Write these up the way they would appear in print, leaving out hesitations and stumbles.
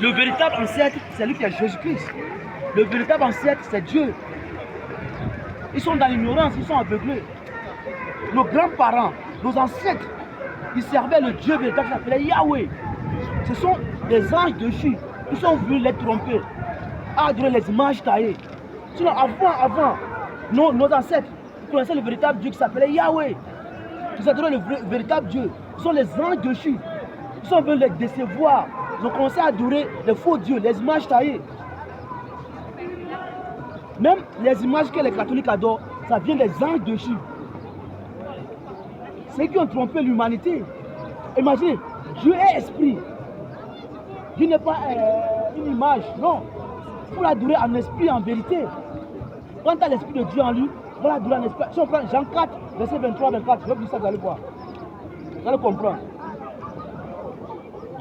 Le véritable ancêtre, c'est lui qui est Jésus-Christ. Le véritable ancêtre, c'est Dieu. Ils sont dans l'ignorance, ils sont aveuglés. Nos grands-parents, nos ancêtres, ils servaient le Dieu véritable qui s'appelait Yahweh. Ce sont des anges dessus. Ils sont venus les tromper, adorer les images taillées. Sinon, avant, nos ancêtres connaissaient le véritable Dieu qui s'appelait Yahweh. Ils adoraient le véritable Dieu. Ce sont les anges dessus. Ils sont venus les décevoir. Ils ont commencé à adorer les faux dieux, les images taillées. Même les images que les catholiques adorent, ça vient des anges dessus. C'est eux qui ont trompé l'humanité. Imaginez, Dieu est esprit. Dieu n'est pas une image, non. Il faut l'adorer en esprit, en vérité. Quand tu as l'esprit de Dieu en lui, il faut l'adorer en esprit. Si on prend Jean 4, verset 23-24, je vais vous dire ça, vous allez voir. Vous allez comprendre.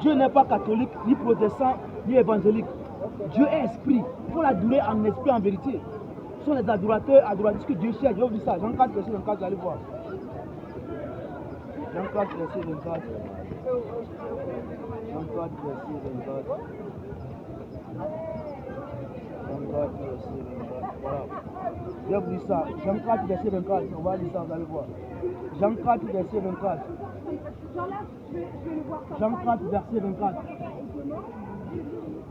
Dieu n'est pas catholique, ni protestant, ni évangélique. Dieu est esprit. Il faut l'adorer en esprit, en vérité. Ce sont les adorateurs, adoratrices que Dieu cherche. Je vais vous dire ça. Jean 4, verset 24, vous allez voir. Jean 4, verset 24. Jean 4, verset 24. Jean 4, verset 24. Voilà. Je vais vous dire ça. Jean 4, verset 24. On va lire ça, vous allez voir. Jean 4, verset 24. Jean 4, verset 24.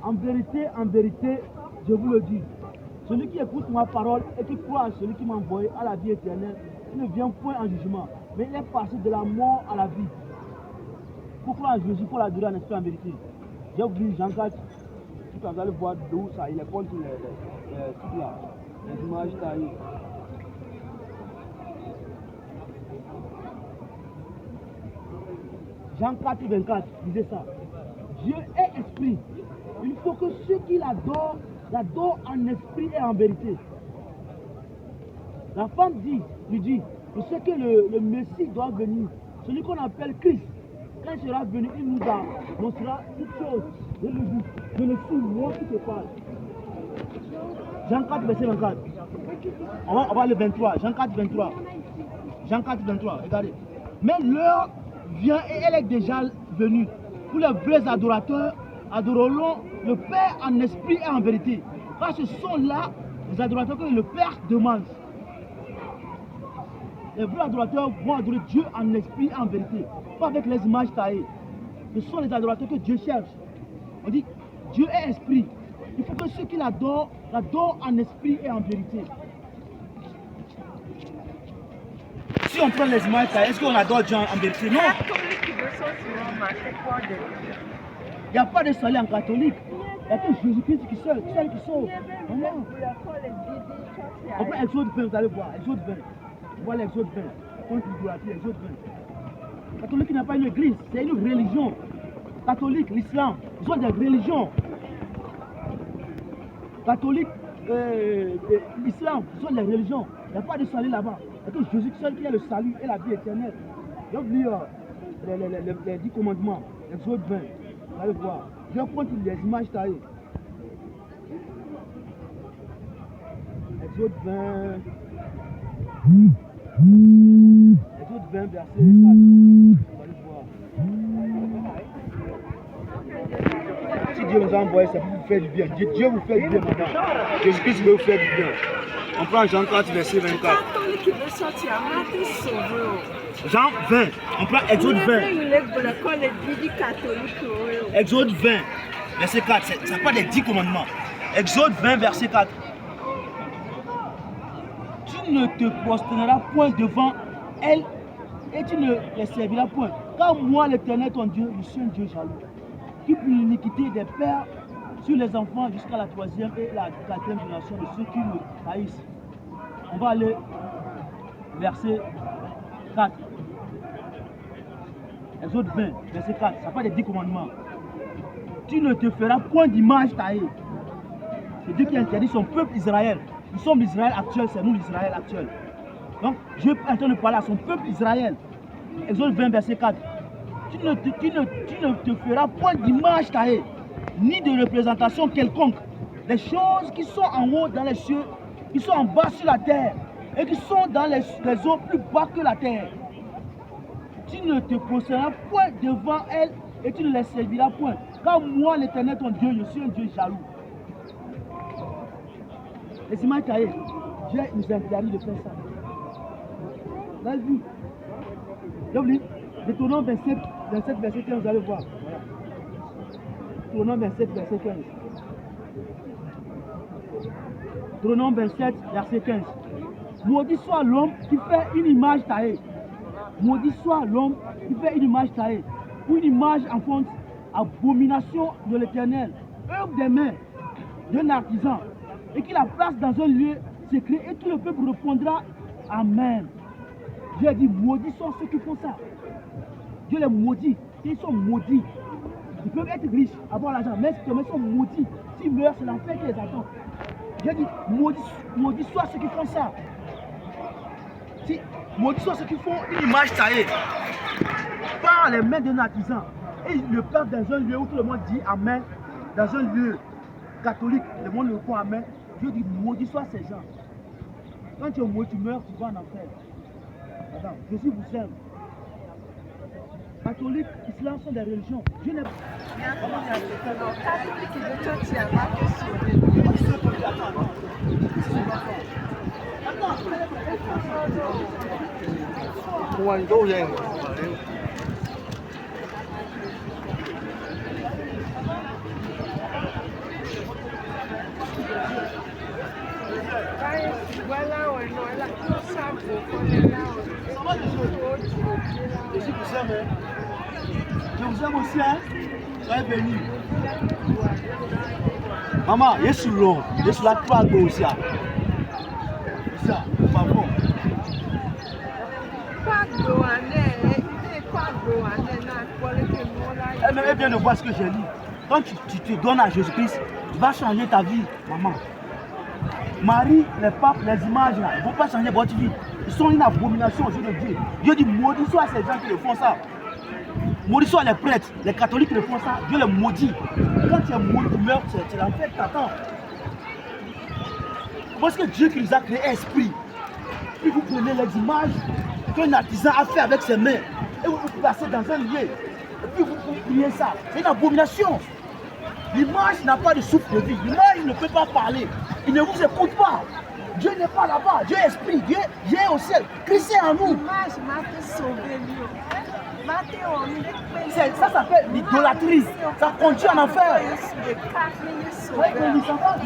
En vérité, je vous le dis, celui qui écoute ma parole et qui croit à celui qui m'a envoyé à la vie éternelle, il ne vient point en jugement, mais il est passé de la mort à la vie. Pour croire en Jésus, il faut l'adorer en esprit en vérité. J'ai oublié Jean 4, tout vous allez voir d'où ça, il est contre les trucs là, les images taillées. Jean 4, 24, disait ça. Dieu est esprit. Il faut que ceux qui l'adorent, l'adorent en esprit et en vérité. La femme lui dit, je sais que le Messie doit venir. Celui qu'on appelle Christ, quand il sera venu, il nous annoncera toutes choses. Je le suis, moi qui te parle. Jean 4, verset 24. On va le 23. Jean 4, 23. Jean 4, 23. Regardez. Mais l'heure vient et elle est déjà venue. Pour les vrais adorateurs, adoreront le Père en esprit et en vérité. Car ce sont là les adorateurs que le Père demande. Les vrais adorateurs vont adorer Dieu en esprit et en vérité. Pas avec les images taillées. Ce sont les adorateurs que Dieu cherche. On dit, Dieu est esprit. Il faut que ceux qui l'adorent, l'adorent en esprit et en vérité. Si on prend les images taillées, est-ce qu'on adore Dieu en vérité? Non. Il n'y a pas de salut en catholique. Il n'y a que Jésus-Christ qui sauve. Celle qui sauve. On prend Exode 20, vous allez voir. Exode 20. Voilà l'Exode 20. Contre l'idolâtrie, Exode 20. Le catholique n'a pas une église, c'est une religion. Catholique, l'islam, ils ont des religions. Catholique, l'islam, ce sont des religions. Il n'y a pas de salut là-bas. Il n'y a que Jésus seul qui a le salut et la vie éternelle. Je vais lire les 10 commandements, Exode 20. Vous allez voir. Je vais prendre les images taillées. Exode 20. Exode 20, verset 4. Vous allez voir. Si Dieu nous a envoyé, c'est pour vous faire du bien. Dieu vous fait du bien maintenant. Jésus-Christ veut vous faire du bien. On prend Jean 4, verset 24. Jean 20. On prend Exode 20. Exode 20, verset 4. Ce n'est pas les 10 commandements. Exode 20, verset 4. Tu ne te prosterneras point devant elle et tu ne les serviras point. Car moi, l'Éternel, ton Dieu, je suis un Dieu jaloux, qui plie l'iniquité des pères sur les enfants jusqu'à la 3e et la 4e génération de ceux qui me haïssent. On va aller verset 4. Exode 20, verset 4. Ça parle des 10 commandements. Tu ne te feras point d'image taillée. C'est Dieu qui interdit son peuple Israël. Nous sommes l'Israël actuel, c'est nous l'Israël actuel. Donc Dieu est en train de parler à son peuple Israël. Exode 20, verset 4. Tu ne te feras point d'image taillée, ni de représentation quelconque. Les choses qui sont en haut dans les cieux, qui sont en bas sur la terre, et qui sont dans les eaux plus bas que la terre. Tu ne te prosterneras point devant elle et tu ne les serviras point. Car moi, l'Éternel, ton Dieu, je suis un Dieu jaloux. Les images taillées, Dieu nous interdit de faire ça. Vous avez vu? Détournons 27, verset 15, vous allez voir. Détournons 27, verset 15. Détournons 27, verset 15. Maudit soit l'homme qui fait une image taillée. Maudit soit l'homme qui fait une image taillée. Une image en fond, abomination de l'Éternel, œuvre des mains d'un artisan, et qu'il la place dans un lieu secret, et tout le peuple répondra Amen. Dieu a dit, maudits sont ceux qui font ça. Dieu les maudit, ils sont maudits. Ils peuvent être riches, avoir l'argent, mais ils sont maudits. S'ils meurent, c'est l'enfer qui les attend. Dieu dit, maudits soient ceux qui font ça. Si, maudits soient ceux qui font une image taillée par les mains d'un artisan. Et ils le placent dans un lieu où tout le monde dit Amen. Dans un lieu catholique, le monde le croit Amen. Dieu dit, maudits soient ces gens. Quand tu es maudit, tu meurs, tu vas en enfer. Attends, Jésus vous aime. Catholique, islam sont des religions. Je n'ai pas. Je vous aime aussi, hein? Soyez bénis. Maman, je suis long. Je suis là pour aller aussi. C'est ça, pas bon. Elle vient de voir ce que j'ai lu. Quand tu te donnes à Jésus-Christ, tu vas changer ta vie, maman. Marie, les papes, les images, là, ils ne vont pas changer votre vie. Ils sont une abomination aux yeux de Dieu. Dieu dit, maudit soit ces gens qui le font ça. Maudit soit les prêtres, les catholiques qui le font ça. Dieu les maudit. Quand tu es maudit, tu meurs, c'est l'enfer qui t'attend. Parce que Dieu qui nous a créé esprit. Puis vous prenez les images qu'un artisan a fait avec ses mains. Et vous vous placez dans un lieu. Et puis vous priez ça. C'est une abomination. L'image n'a pas de souffle de vie. L'image ne peut pas parler. Il ne vous écoute pas. Dieu n'est pas là-bas. Dieu est esprit. Dieu est au ciel. Christ est en nous. L'image m'a fait sauver Dieu. Ça s'appelle l'idolâtrie. Ça conduit en enfer. L'image